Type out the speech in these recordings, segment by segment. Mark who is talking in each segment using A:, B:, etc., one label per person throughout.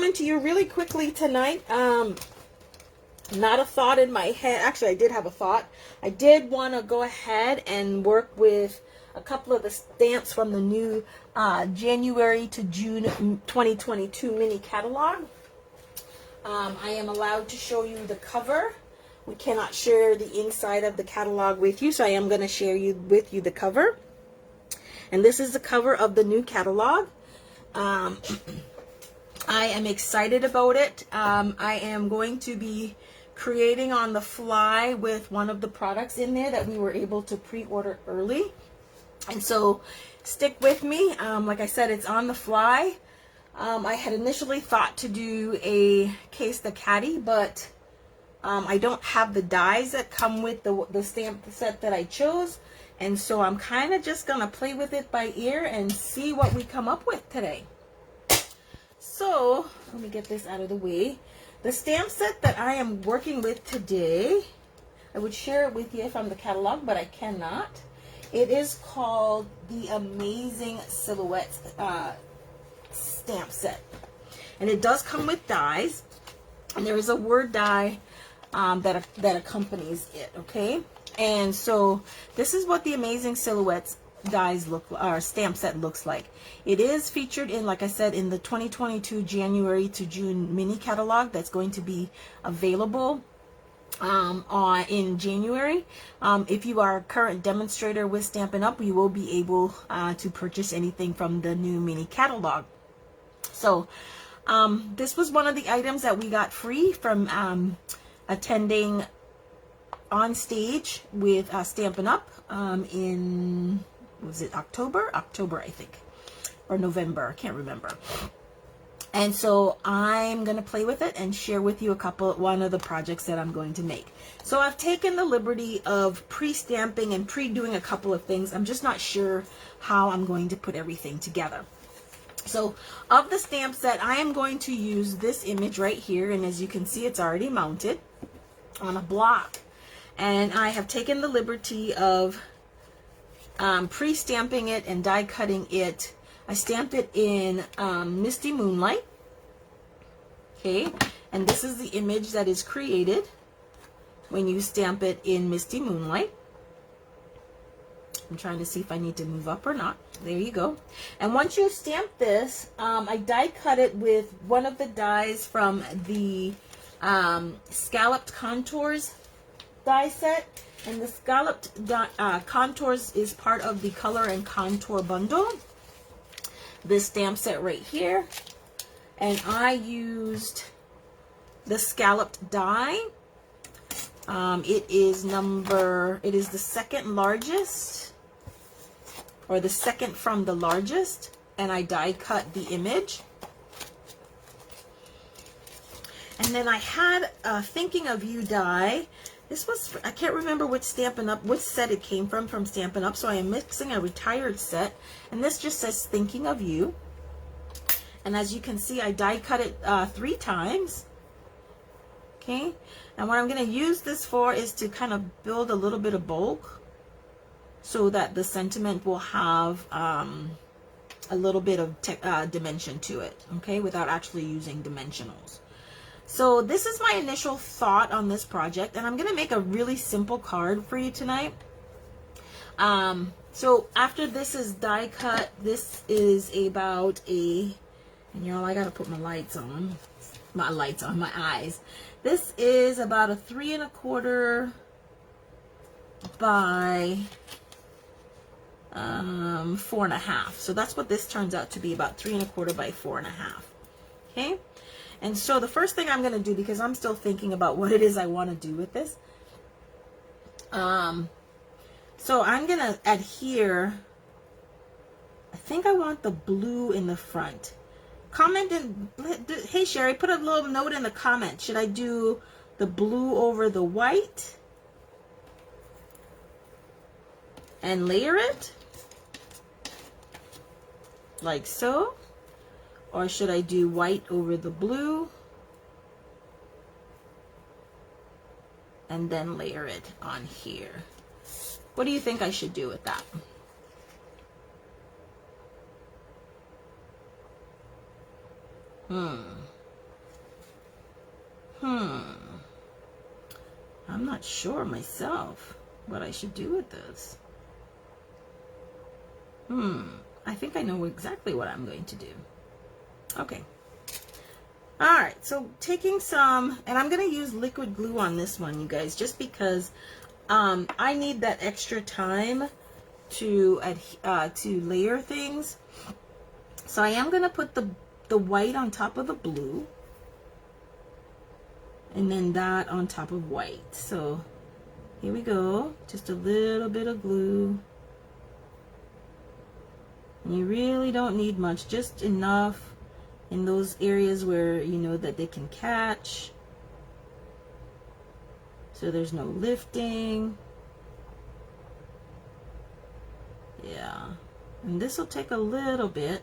A: coming to you really quickly tonight. Not a thought in my head. Actually, I did have a thought. I did want to go ahead and work with a couple of the stamps from the new January to June 2022 mini catalog. I am allowed to show you the cover. We cannot share the inside of the catalog with you, so I am going to share with you the cover. And this is the cover of the new catalog. I am excited about it. I am going to be creating on the fly with one of the products in there that we were able to pre-order early. And so stick with me. Like I said, it's on the fly. I had initially thought to do a Case the Caddy, but I don't have the dies that come with the stamp set that I chose. And so I'm kind of just going to play with it by ear and see what we come up with today. So let me get this out of the way. The stamp set that I am working with today, I would share it with you from the catalog, but I cannot. It is called the Amazing Silhouettes stamp set. And it does come with dies. And there is a word die that accompanies it, okay? And so this is what the Amazing Silhouettes dies stamp set looks like. It is featured in, like I said, in the 2022 January to June mini catalog that's going to be available in January. If you are a current demonstrator with Stampin' Up, you will be able to purchase anything from the new mini catalog. So this was one of the items that we got free from attending on stage with Stampin' Up in, was it October, I think, or November, I can't remember. And so I'm going to play with it and share with you one of the projects that I'm going to make. So I've taken the liberty of pre-stamping and pre-doing a couple of things. I'm just not sure how I'm going to put everything together. So of the stamp set, I am going to use this image right here. And as you can see, it's already mounted on a block. And I have taken the liberty of pre-stamping it and die cutting it. I stamped it in Misty Moonlight. Okay, and this is the image that is created when you stamp it in Misty Moonlight. I'm trying to see if I need to move up or not. There you go. And once you stamp this, I die cut it with one of the dies from the Scalloped Contours die set. And the Scalloped Contours is part of the Color and Contour bundle. This stamp set right here. And I used the scalloped die. It is the second largest, or the second from the largest, and I die cut the image. And then I had a Thinking of You die. This was, I can't remember which Stampin' Up, which set it came from Stampin' Up, so I am mixing a retired set, and this just says Thinking of You. And as you can see, I die cut it 3 times. Okay, and what I'm going to use this for is to kind of build a little bit of bulk so that the sentiment will have a little bit of dimension to it, okay, without actually using dimensionals. So this is my initial thought on this project, and I'm going to make a really simple card for you tonight. So after this is die cut, this is about and y'all, I got to put my lights on, my eyes. This is about a 3 1/4 by 4 1/2. So that's what this turns out to be, about 3 1/4 by 4 1/2. Okay. And so the first thing I'm going to do, because I'm still thinking about what it is I want to do with this. So I'm going to adhere, I think I want the blue in the front. Comment in, hey Sherry, put a little note in the comment. Should I do the blue over the white and layer it like so? Or should I do white over the blue and then layer it on here? What do you think I should do with that? I'm not sure myself what I should do with this. I think I know exactly what I'm going to do. Okay. All right, so taking some, and I'm going to use liquid glue on this one, you guys, just because I need that extra time to layer things. So I am going to put the white on top of the blue, and then that on top of white. So here we go, just a little bit of glue. And you really don't need much, just enough in those areas where you know that they can catch, so there's no lifting. Yeah, and this will take a little bit.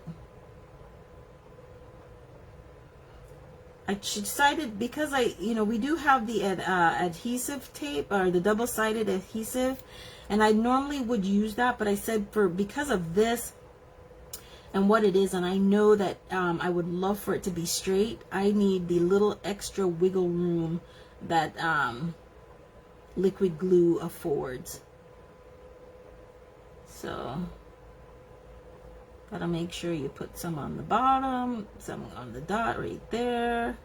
A: I decided, because we do have the adhesive tape, or the double-sided adhesive, and I normally would use that, but I said because of this and what it is, and I know that I would love for it to be straight, I need the little extra wiggle room that liquid glue affords. So gotta make sure you put some on the bottom, some on the dot right there.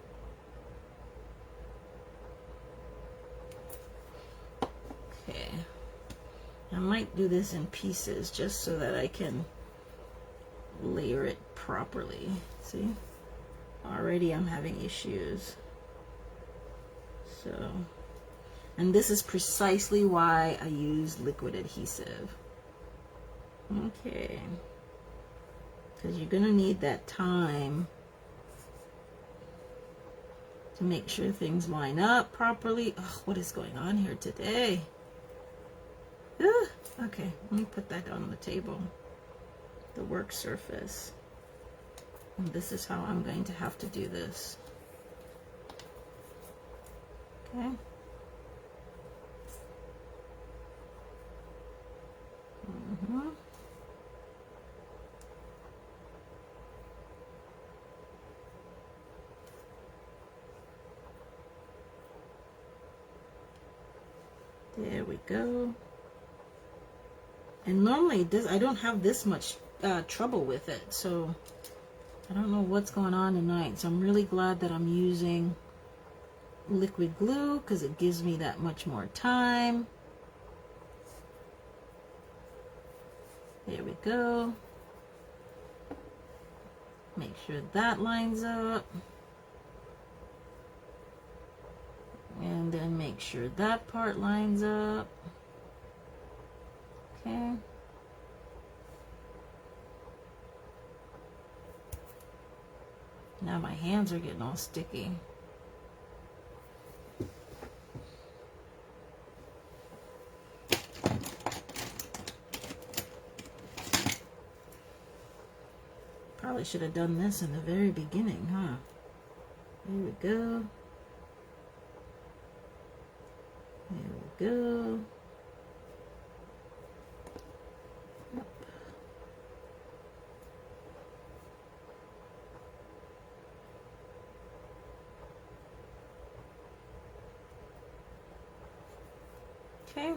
A: Okay, I might do this in pieces just so that I can layer it properly. See, already I'm having issues. So, and this is precisely why I use liquid adhesive. Okay, because you're gonna need that time to make sure things line up properly. Oh, what is going on here today? Okay, let me put that on the table, the work surface. And this is how I'm going to have to do this. Okay. There we go. And normally I don't have this much trouble with it, so I don't know what's going on tonight. So I'm really glad that I'm using liquid glue, because it gives me that much more time. There we go. Make sure that lines up. And then make sure that part lines up. Okay. Now my hands are getting all sticky. Probably should have done this in the very beginning, huh? There we go. There we go. Yep. Okay.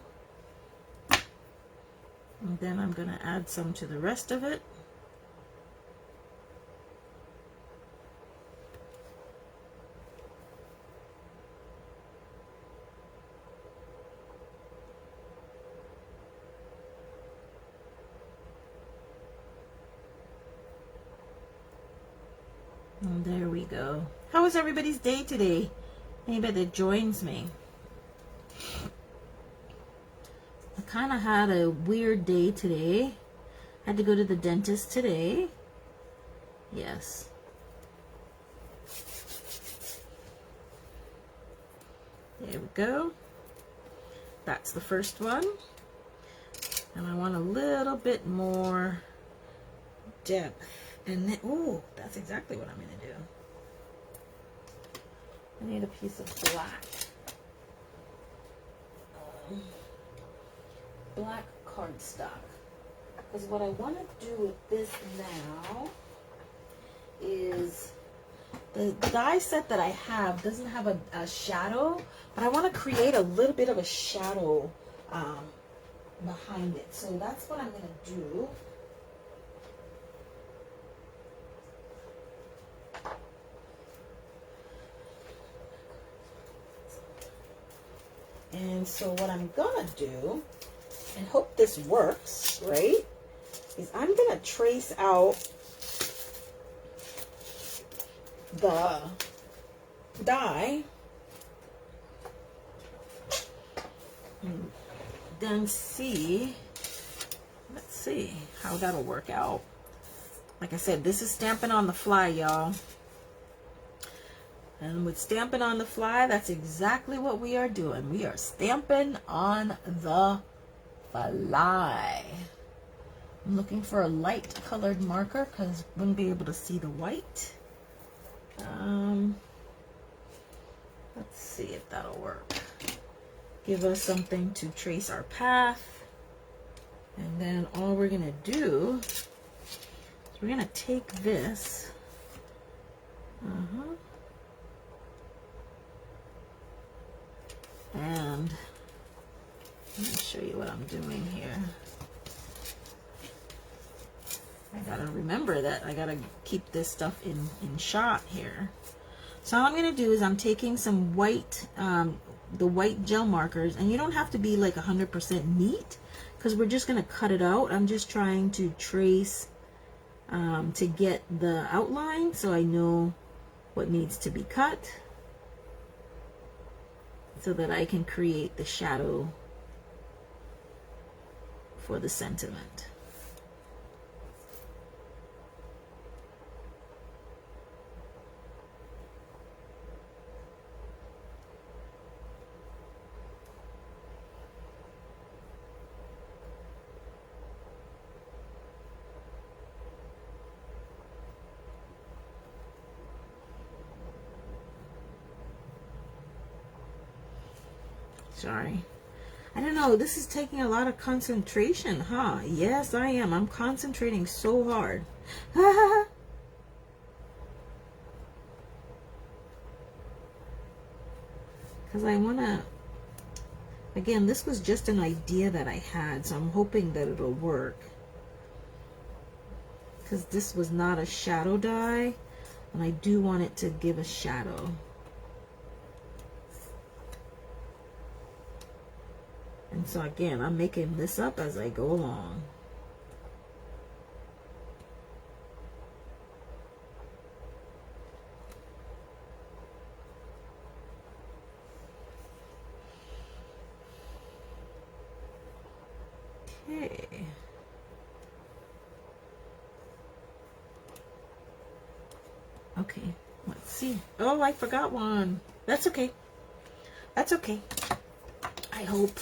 A: And then I'm going to add some to the rest of it. And there we go. How was everybody's day today? Anybody that joins me? I kind of had a weird day today. Had to go to the dentist today. Yes. There we go. That's the first one. And I want a little bit more depth. And then, oh, that's exactly what I'm going to do. I need a piece of black. Black cardstock. Because what I want to do with this now is The die set that I have doesn't have a shadow, but I want to create a little bit of a shadow behind it. So that's what I'm going to do. And so what I'm going to do, and hope this works, right, is I'm going to trace out the die, and then see, let's see how that'll work out. Like I said, this is stamping on the fly, y'all. And with stamping on the fly, that's exactly what we are doing. We are stamping on the fly. I'm looking for a light colored marker because we wouldn't be able to see the white. Let's see if that'll work. Give us something to trace our path. And then all we're going to do is we're going to take this. And let me show you what I'm doing here. I gotta remember that I gotta keep this stuff in shot here. So all I'm gonna do is I'm taking some white, the white gel markers, and you don't have to be like 100% neat because we're just gonna cut it out. I'm just trying to trace to get the outline so I know what needs to be cut so that I can create the shadow for the sentiment. Sorry. I don't know. This is taking a lot of concentration, huh? Yes, I am. I'm concentrating so hard. Because I want to... Again, this was just an idea that I had, so I'm hoping that it'll work. Because this was not a shadow die, and I do want it to give a shadow. And so again, I'm making this up as I go along. Okay. Okay, let's see. Oh, I forgot one. That's okay. That's okay. I hope.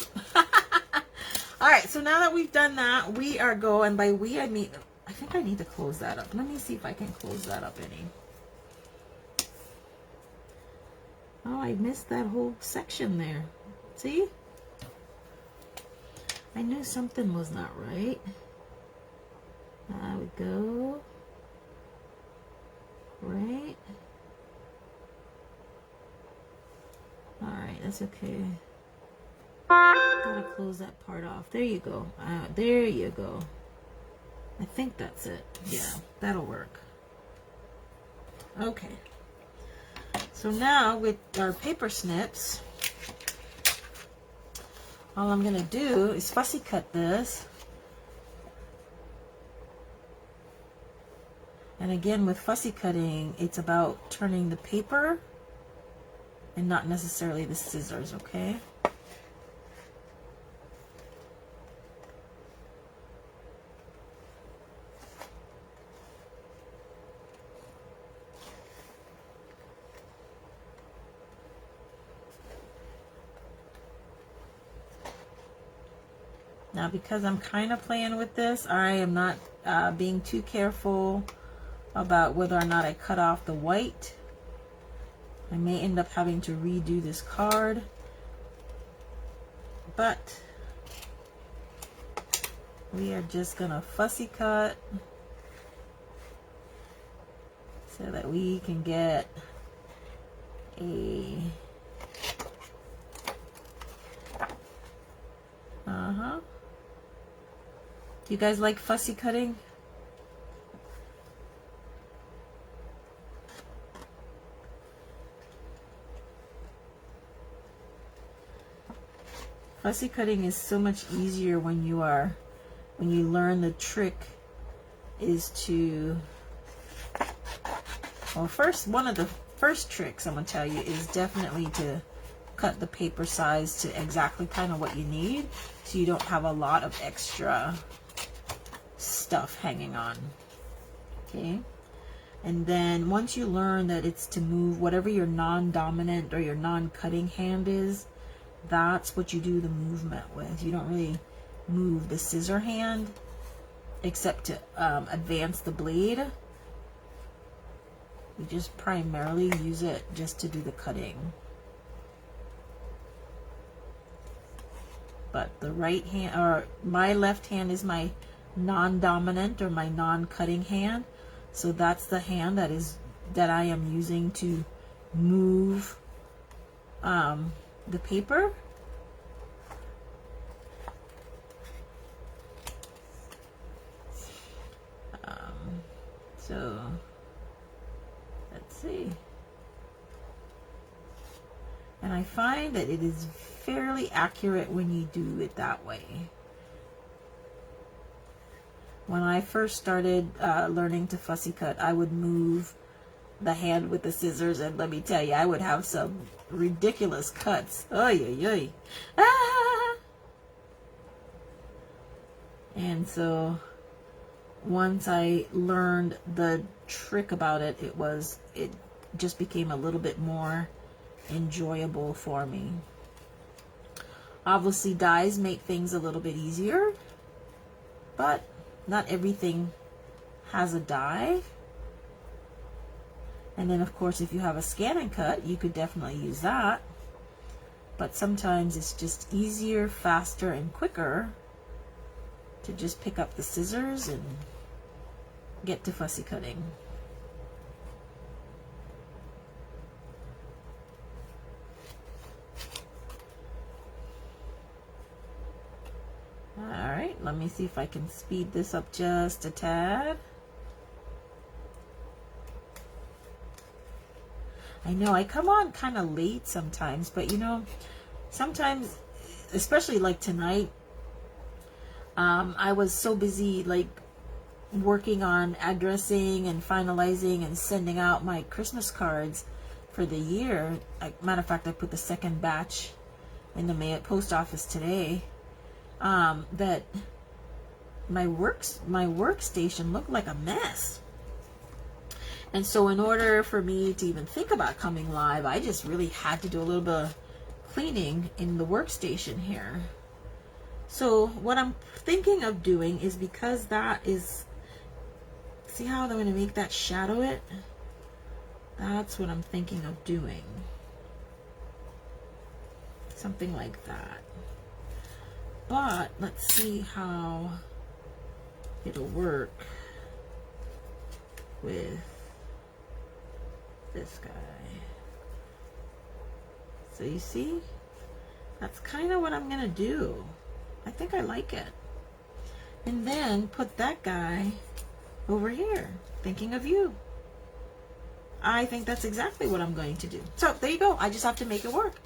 A: All right, so now that we've done that, we are going, by we I mean, I think I need to close that up. Let me see if I can close that up any. Oh, I missed that whole section there. See? I knew something was not right. There we go. Right. All right, that's okay. Gotta close that part off. There you go. There you go. I think that's it. Yeah, that'll work. Okay. So now with our paper snips, all I'm gonna do is fussy cut this. And again, with fussy cutting, it's about turning the paper and not necessarily the scissors, okay? Now, because I'm kind of playing with this, I am not being too careful about whether or not I cut off the white. I may end up having to redo this card, but we are just gonna fussy cut so that we can get a Do you guys like fussy cutting? Fussy cutting is so much easier when you learn the trick is to, well, one of the first tricks I'm going to tell you is definitely to cut the paper size to exactly kind of what you need, so you don't have a lot of extra stuff hanging on. Okay, and then once you learn that it's to move whatever your non-dominant or your non-cutting hand is, that's what you do the movement with. You don't really move the scissor hand except to advance the blade. You just primarily use it just to do the cutting. But the right hand, or my left hand, is my non-dominant or my non-cutting hand, so that's the hand that I am using to move the paper. So let's see, and I find that it is fairly accurate when you do it that way. When I first started learning to fussy cut, I would move the hand with the scissors, and let me tell you, I would have some ridiculous cuts. Oy, oy, oy. Ah! And so once I learned the trick about it, it just became a little bit more enjoyable for me. Obviously, dies make things a little bit easier, but not everything has a die. And then, of course, if you have a scan and cut, you could definitely use that. But sometimes it's just easier, faster, and quicker to just pick up the scissors and get to fussy cutting. Alright, let me see if I can speed this up just a tad. I know I come on kind of late sometimes, but you know, sometimes, especially like tonight, I was so busy like working on addressing and finalizing and sending out my Christmas cards for the year. Matter of fact, I put the second batch in the post office today. That my workstation looked like a mess. And so in order for me to even think about coming live, I just really had to do a little bit of cleaning in the workstation here. So what I'm thinking of doing is, because that is, see how I'm going to make that shadow it? That's what I'm thinking of doing. Something like that. But let's see how it'll work with this guy. So you see, that's kind of what I'm gonna do. I think I like it. And then put that guy over here, thinking of you. I think that's exactly what I'm going to do. So there you go. I just have to make it work.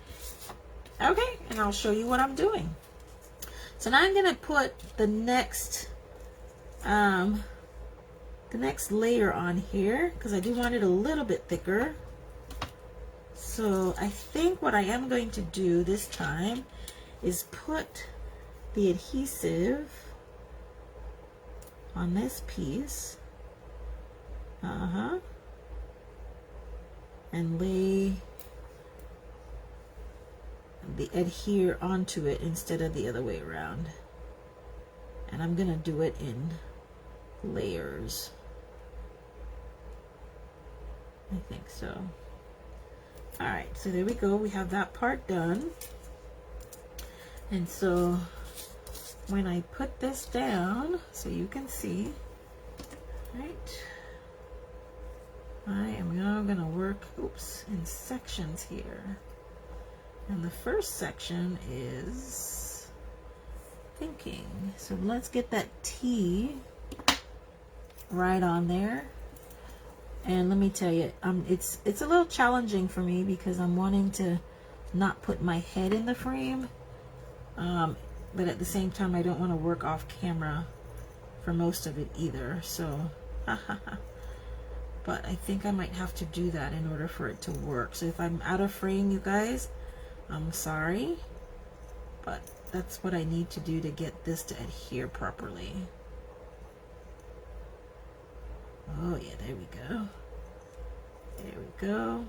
A: Okay, and I'll show you what I'm doing. So now I'm gonna put the next layer on here, because I do want it a little bit thicker. So I think what I am going to do this time is put the adhesive on this piece, and lay the adhere onto it instead of the other way around. And I'm gonna do it in layers. I think so. Alright, so there we go. We have that part done. And so when I put this down, so you can see, right? I am now going to work, in sections here. And the first section is thinking. So let's get that T right on there. And let me tell you, it's a little challenging for me because I'm wanting to not put my head in the frame. But at the same time, I don't want to work off camera for most of it either. So, but I think I might have to do that in order for it to work. So if I'm out of frame, you guys, I'm sorry, but that's what I need to do to get this to adhere properly. Oh yeah, there we go. There we go.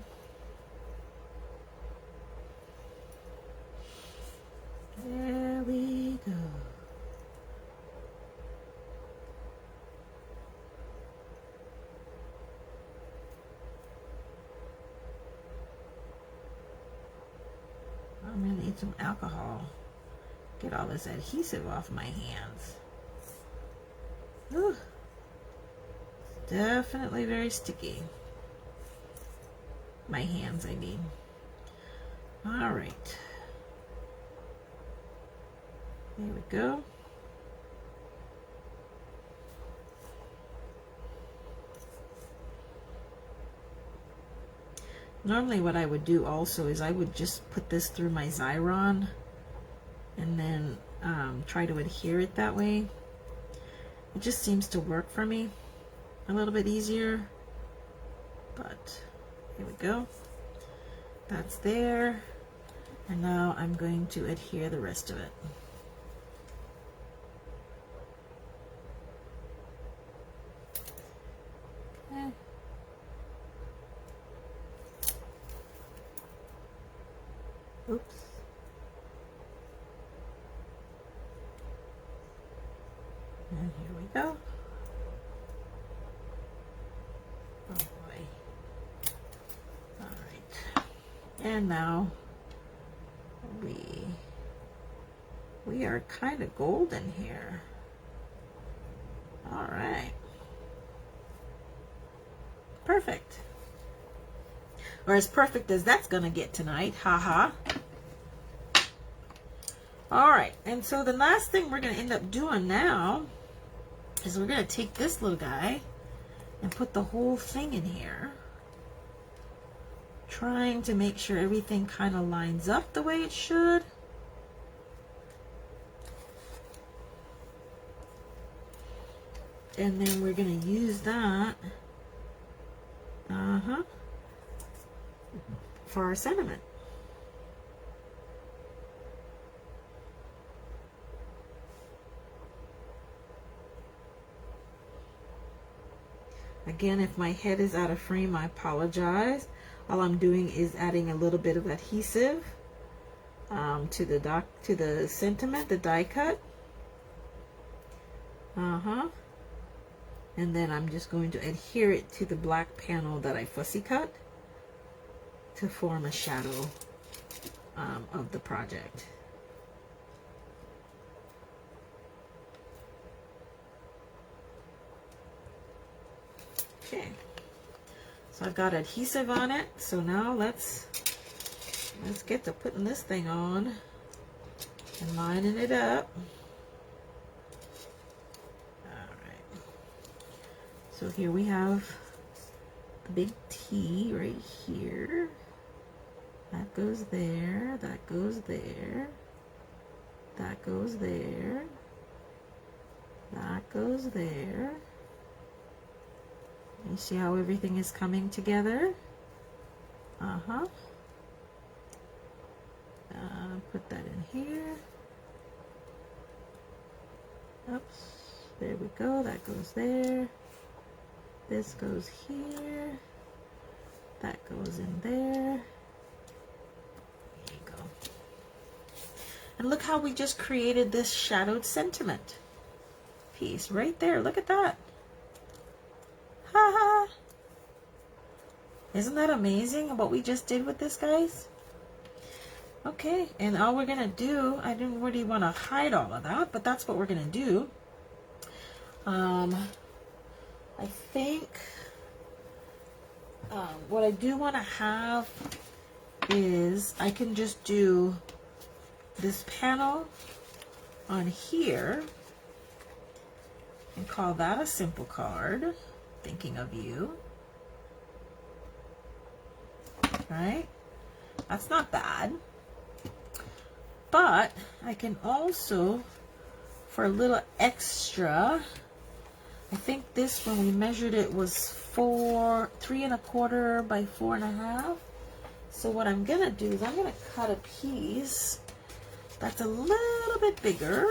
A: There we go. I'm gonna need some alcohol. Get all this adhesive off my hands. Ooh. Definitely very sticky. My hands, I mean. All right. There we go. Normally what I would do also is I would just put this through my Xyron and then try to adhere it that way. It just seems to work for me a little bit easier, but here we go. That's there, and now I'm going to adhere the rest of it. Okay. Oops. And here we go. Oh boy. All right. And now we are kind of golden here. All right. Perfect. Or as perfect as that's gonna get tonight. Haha. All right. And so the last thing we're gonna end up doing now is we're gonna take this little guy and put the whole thing in here, trying to make sure everything kind of lines up the way it should. And then we're going to use that for our sentiment. Again, if my head is out of frame, I apologize. All I'm doing is adding a little bit of adhesive to the sentiment, the die cut. And then I'm just going to adhere it to the black panel that I fussy cut to form a shadow of the project. Okay, so I've got adhesive on it. So now let's get to putting this thing on and lining it up. So here we have the big T right here. That goes there, that goes there, that goes there, that goes there. You see how everything is coming together? Put that in here. Oops, there we go, that goes there. This goes here, that goes in there. There you go. And look how we just created this shadowed sentiment piece right there. Look at that. Ha ha. Isn't that amazing what we just did with this, guys? Okay, and all we're gonna do, I didn't really want to hide all of that, but that's what we're gonna do. I think what I do want to have is I can just do this panel on here and call that a simple card, thinking of you, right? That's not bad. But I can also, for a little extra, I think this, when we measured it, was 3¼ by 4½. So what I'm gonna do is I'm gonna cut a piece that's a little bit bigger.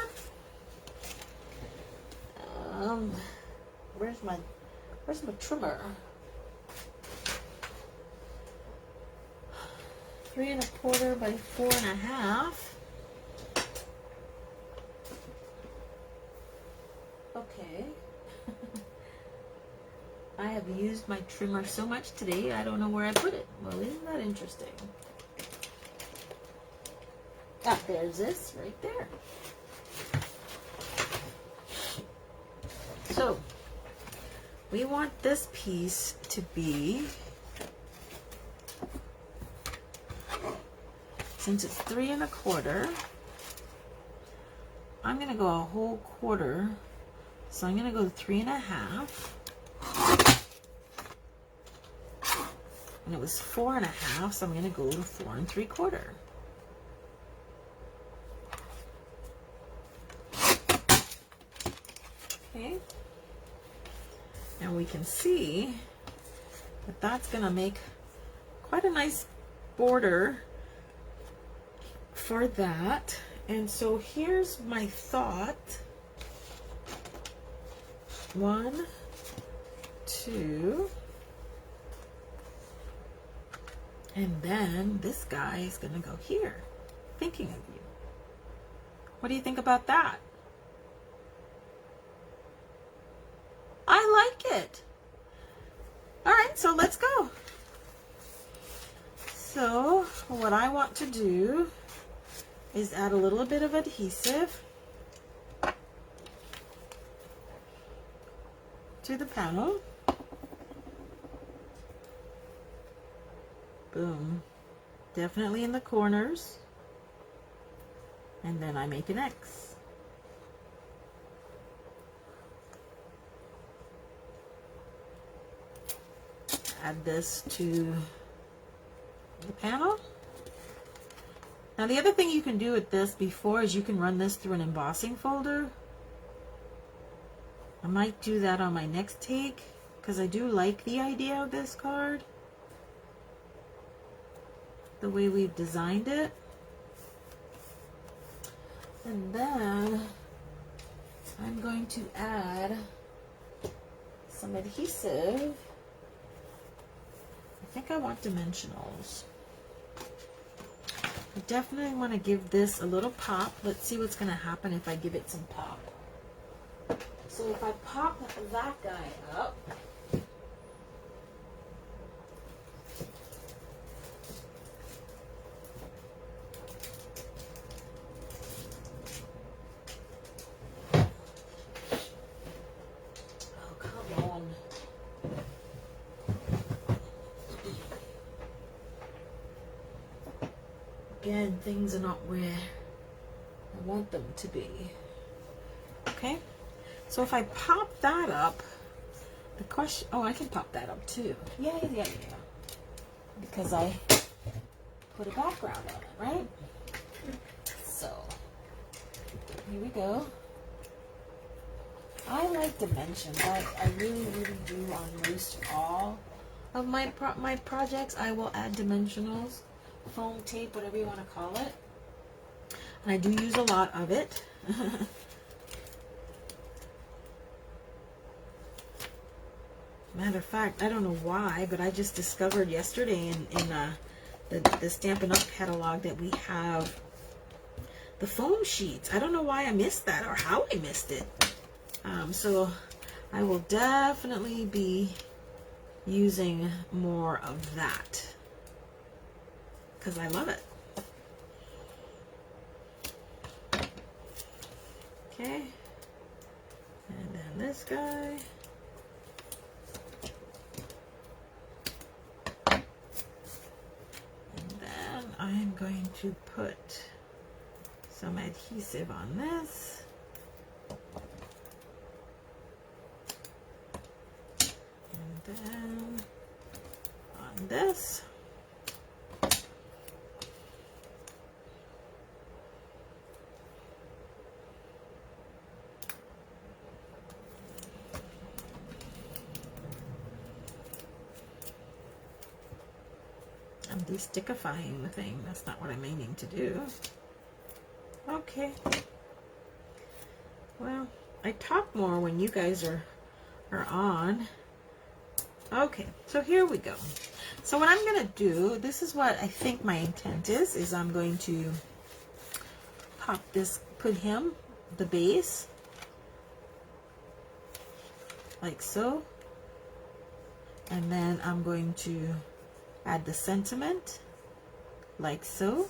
A: Where's my trimmer? 3¼ by 4½. Okay. I have used my trimmer so much today, I don't know where I put it. Well, isn't that interesting? Ah, there's this right there. So, we want this piece to be, since it's 3¼ I'm going to go a whole quarter. So I'm going to go 3½. And it was 4½, so I'm going to go to 4¾ Okay. And we can see that that's going to make quite a nice border for that. And so here's my thought. 1, 2, and then this guy is going to go here, thinking of you. What do you think about that? I like it. All right, so let's go. So what I want to do is add a little bit of adhesive to the panel. Boom. Definitely in the corners. And then I make an X. Add this to the panel. Now the other thing you can do with this before is you can run this through an embossing folder. I might do that on my next take because I do like the idea of this card, the way we've designed it. And then I'm going to add some adhesive. I think I want dimensionals. I definitely want to give this a little pop. Let's see what's going to happen if I give it some pop. So if I pop that guy up, oh, come on. Again, things are not where I want them to be. Okay? So if I pop that up, the question, oh, I can pop that up too. Yeah. Because I put a background on it, right? So, here we go. I like dimensions. I really do on most all of my projects. I will add dimensionals, foam tape, whatever you want to call it. And I do use a lot of it. Matter of fact, I don't know why, but I just discovered yesterday in the Stampin' Up! Catalog that we have the foam sheets. I don't know why I missed that or how I missed it. So I will definitely be using more of that because I love it. Okay. And then this guy. to put some adhesive on this. And then on this. I'm de-stickifying the thing. That's not what I'm aiming to do. Okay. Well, I talk more when you guys are on. Okay, so here we go. So what I'm going to do, this is what I think my intent is I'm going to pop this, put him, the base, like so. And then I'm going to add the sentiment, like so.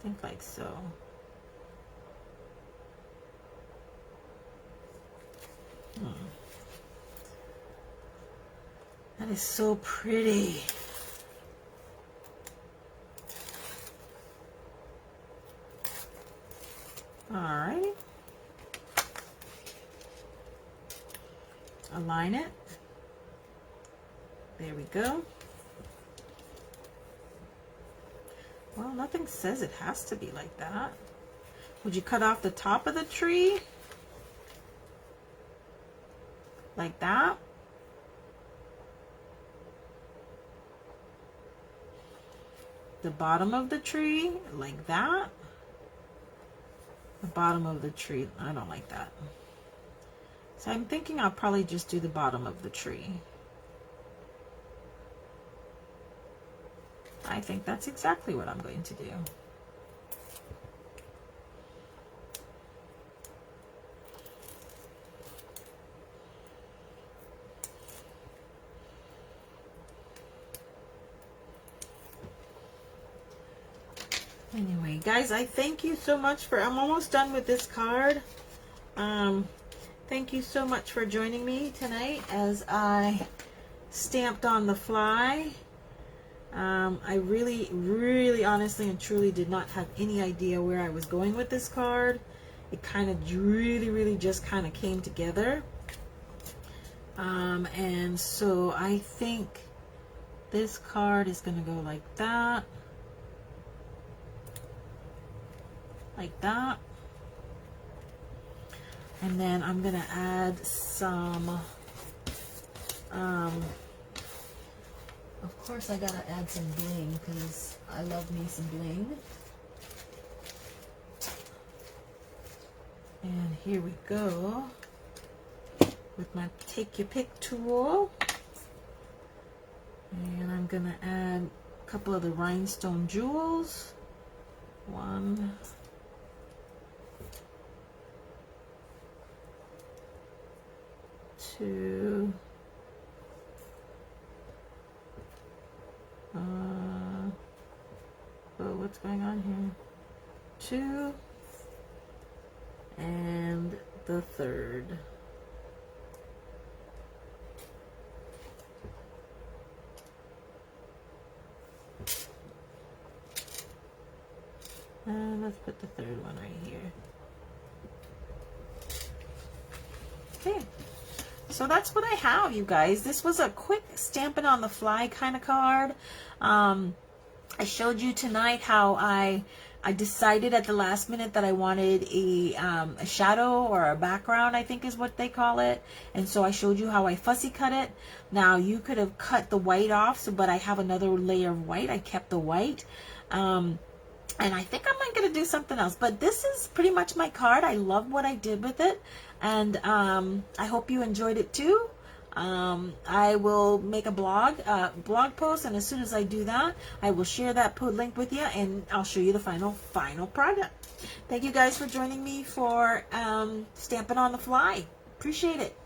A: I think like so. That is so pretty. All right. Align it. There we go. Well, nothing says it has to be like that. Would you cut off the top of the tree? Like that? The bottom of the tree? Like that? The bottom of the tree, I don't like that. So I'm thinking I'll probably just do the bottom of the tree. I think that's exactly what I'm going to do. Anyway, guys, I thank you so much for, I'm almost done with this card. Thank you so much for joining me tonight as I stamped on the fly. I really honestly and truly did not have any idea where I was going with this card. It kind of really just kind of came together. And so I think this card is going to go like that. Like that. And then I'm going to add some, of course I got to add some bling because I love me some bling. And here we go with my take your pick tool. And I'm going to add a couple of the rhinestone jewels. 1, 2, oh, what's going on here? 2, and the 3rd. And let's put the 3rd one right here. Okay. So that's what I have, you guys. This was a quick stamping on the fly kind of card. I showed you tonight how I decided at the last minute that I wanted a shadow or a background, I think is what they call it. And so I showed you how I fussy cut it. Now you could have cut the white off, but I have another layer of white. I kept the white. And I think I'm going to do something else. But this is pretty much my card. I love what I did with it. And I hope you enjoyed it too. I will make a blog post. And as soon as I do that, I will share that link with you. And I'll show you the final product. Thank you guys for joining me for Stamping on the Fly. Appreciate it.